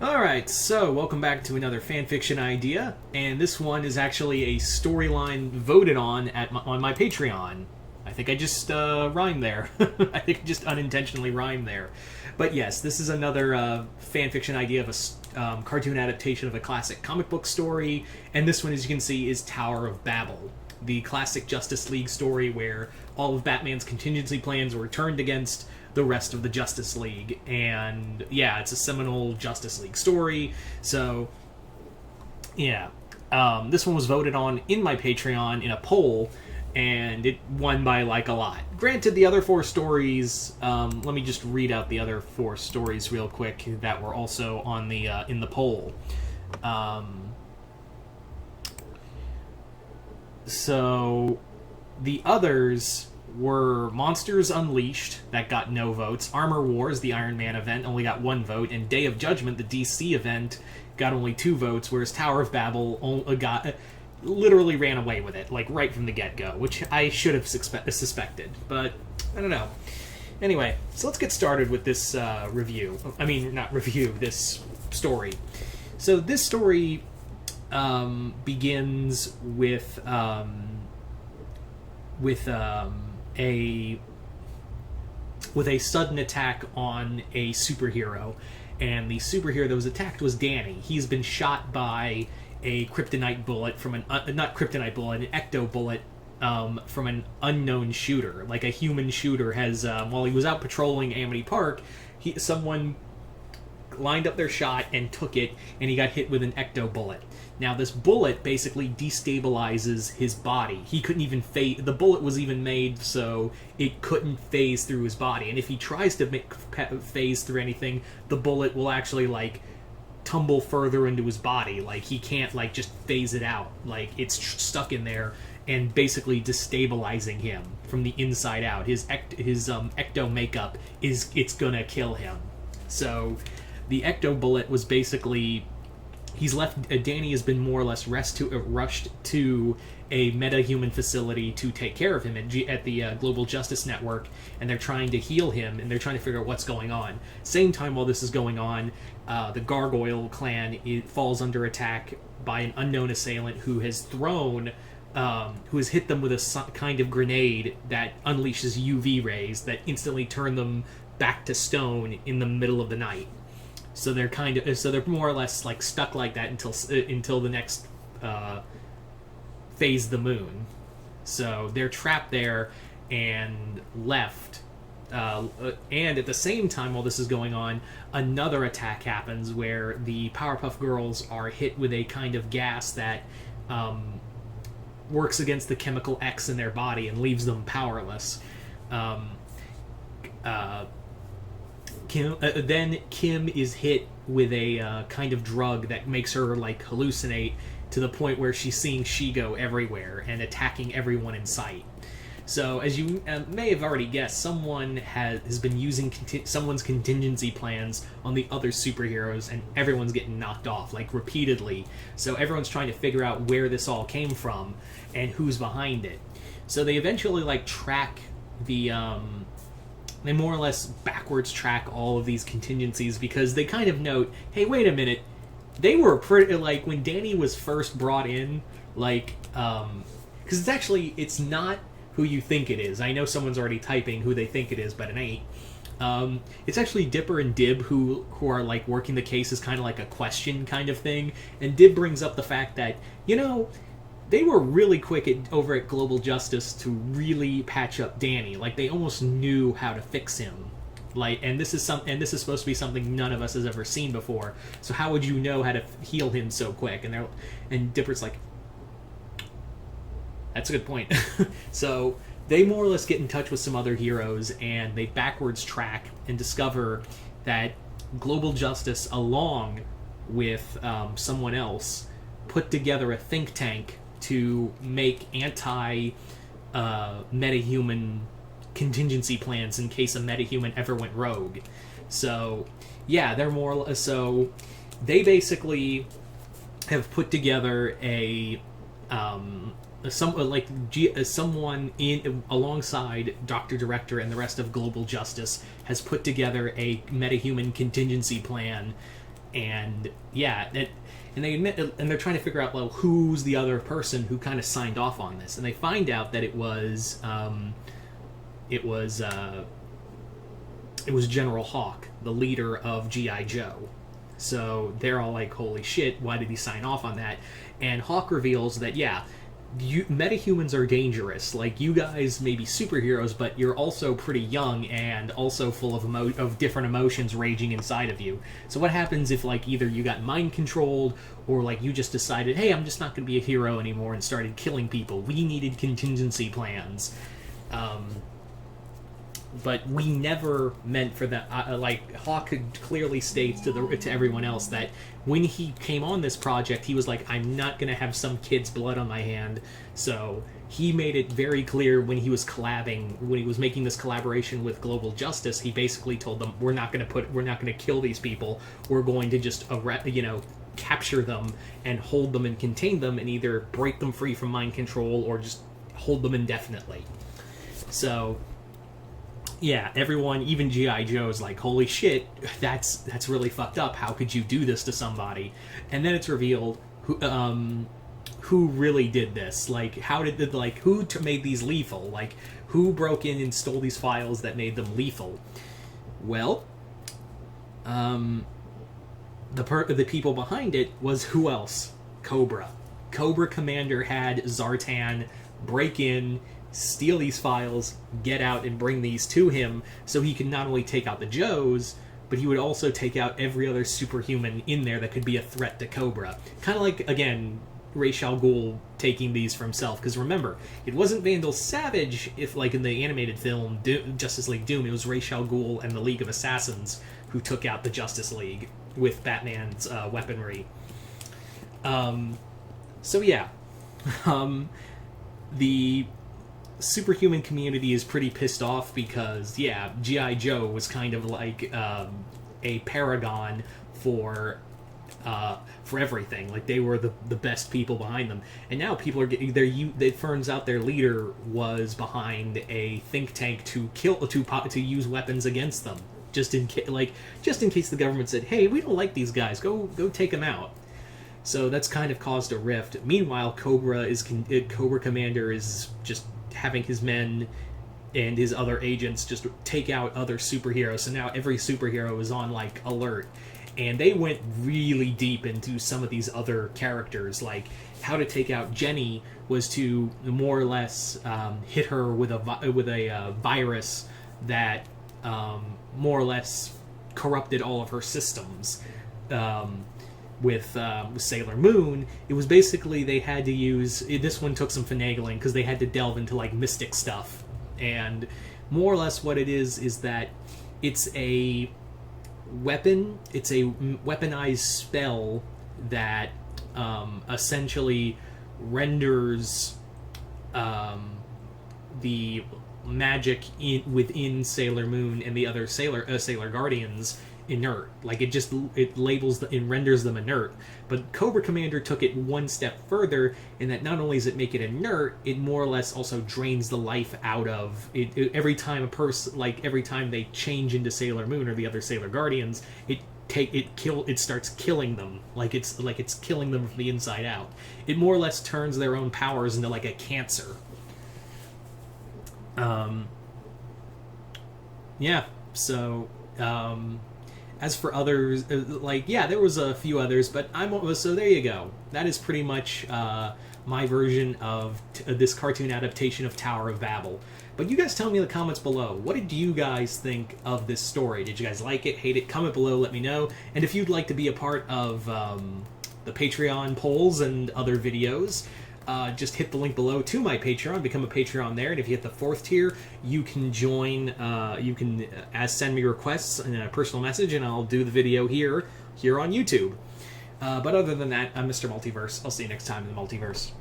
Alright, so welcome back to another fanfiction idea, and this one is actually a storyline voted on on my Patreon. I think I just rhymed there. I think I just unintentionally rhymed there. But yes, this is another fanfiction idea of a cartoon adaptation of a classic comic book story, and this one, as you can see, is Tower of Babel, the classic Justice League story where all of Batman's contingency plans were turned against the rest of the Justice League. And yeah, it's a seminal Justice League story. So yeah, this one was voted on in my Patreon in a poll, and it won by like a lot. Granted, the other four stories, let me just read out the other four stories real quick that were also on the in the poll. So the others were Monsters Unleashed, that got no votes. Armor Wars, the Iron Man event, only got one vote. And Day of Judgment, the DC event, got only 2 votes, whereas Tower of Babel literally ran away with it, like right from the get-go, which I should have suspected, but I don't know. Anyway, so let's get started with this review. I mean, not review, this story. So this story begins with a sudden attack on a superhero, and the superhero that was attacked was Danny. He's been shot by a kryptonite bullet from an not kryptonite bullet, an ecto bullet from an unknown shooter. Like a human shooter has while he was out patrolling Amity Park, someone lined up their shot and took it, and he got hit with an ecto bullet. Now, this bullet basically destabilizes his body. He couldn't even phase... The bullet was even made so it couldn't phase through his body. And if he tries to phase through anything, the bullet will actually, like, tumble further into his body. Like, he can't, like, just phase it out. Like, it's stuck in there and basically destabilizing him from the inside out. His ecto makeup it's gonna kill him. So the ecto bullet was basically... Danny has been more or less rushed to a meta-human facility to take care of him at the Global Justice Network, and they're trying to heal him, and they're trying to figure out what's going on. Same time while this is going on, the Gargoyle clan falls under attack by an unknown assailant who has hit them with a kind of grenade that unleashes UV rays that instantly turn them back to stone in the middle of the night. So they're more or less like stuck like that until the next phase of the moon. So they're trapped there and left. And at the same time, while this is going on, another attack happens where the Powerpuff Girls are hit with a kind of gas that works against the chemical X in their body and leaves them powerless. Then Kim is hit with a kind of drug that makes her like hallucinate to the point where she's seeing Shigo everywhere and attacking everyone in sight. So, as you may have already guessed, someone has been using someone's contingency plans on the other superheroes, and everyone's getting knocked off, like, repeatedly. So everyone's trying to figure out where this all came from and who's behind it. So they eventually, like, track the... They more or less backwards track all of these contingencies because they kind of note, hey, wait a minute, they were pretty, like, when Danny was first brought in, like, because it's not who you think it is. I know someone's already typing who they think it is, but it ain't. It's actually Dipper and Dib who are, like, working the case as kind of like a question kind of thing, and Dib brings up the fact that, they were really quick over at Global Justice to really patch up Danny. Like, they almost knew how to fix him. Like, and this is supposed to be something none of us has ever seen before. So how would you know how to heal him so quick? And Dipper's like, that's a good point. So they more or less get in touch with some other heroes, and they backwards track and discover that Global Justice, along with someone else, put together a think tank to make metahuman contingency plans in case a metahuman ever went rogue. So, yeah, so they basically have put together someone alongside Dr. Director and the rest of Global Justice has put together a metahuman contingency plan And yeah, and they admit, and they're trying to figure out, well, who's the other person who kind of signed off on this, and they find out that it was General Hawk, the leader of G.I. Joe. So they're all like, holy shit, why did he sign off on that? And Hawk reveals that, yeah, metahumans are dangerous. Like, you guys may be superheroes, but you're also pretty young and also full of different emotions raging inside of you. So what happens if, like, either you got mind controlled or, like, you just decided, hey, I'm just not going to be a hero anymore and started killing people? We needed contingency plans. But we never meant for that. Like, Hawk clearly states to everyone else that when he came on this project, he was like, I'm not going to have some kid's blood on my hand. So he made it very clear when he was making this collaboration with Global Justice, he basically told them, we're not going to kill these people. We're going to just, capture them and hold them and contain them and either break them free from mind control or just hold them indefinitely. So yeah, everyone, even G.I. Joe's like, holy shit, that's really fucked up. How could you do this to somebody? And then it's revealed who really did this. Like, who made these lethal? Like, who broke in and stole these files that made them lethal? Well, the people behind it was who else? Cobra. Cobra Commander had Zartan break in, steal these files, get out, and bring these to him so he can not only take out the Joes, but he would also take out every other superhuman in there that could be a threat to Cobra. Kind of like, again, Ra's al Ghul taking these for himself. Because remember, it wasn't Vandal Savage, if like in the animated film Justice League Doom, it was Ra's al Ghul and the League of Assassins who took out the Justice League with Batman's weaponry. So yeah. The superhuman community is pretty pissed off because, yeah, G.I. Joe was kind of like a paragon for everything. Like, they were the best people behind them. And now people are getting it turns out their leader was behind a think tank to use weapons against them. Just in case the government said, hey, we don't like these guys, go take them out. So that's kind of caused a rift. Meanwhile, Cobra Commander is just having his men and his other agents just take out other superheroes. So now every superhero is on, like, alert. And they went really deep into some of these other characters. Like, how to take out Jenny was to more or less hit her with a virus that more or less corrupted all of her systems. With Sailor Moon, it was basically they had to use... This one took some finagling because they had to delve into, like, mystic stuff. And more or less what it is that it's a weapon. It's a weaponized spell that essentially renders the magic within Sailor Moon and the other Sailor Guardians inert. Like, it labels and renders them inert. But Cobra Commander took it one step further in that not only does it make it inert, it more or less also drains the life out of it. Every time every time they change into Sailor Moon or the other Sailor Guardians, it starts killing them. Like it's killing them from the inside out. It more or less turns their own powers into like a cancer. Yeah, so as for others, there was a few others, but so there you go. That is pretty much my version of this cartoon adaptation of Tower of Babel. But you guys tell me in the comments below, what did you guys think of this story? Did you guys like it, hate it? Comment below, let me know. And if you'd like to be a part of the Patreon polls and other videos, just hit the link below to my Patreon, become a Patreon there, and if you hit the 4th tier, you can join, you can send me requests in a personal message, and I'll do the video here on YouTube. But other than that, I'm Mr. Multiverse. I'll see you next time in the Multiverse.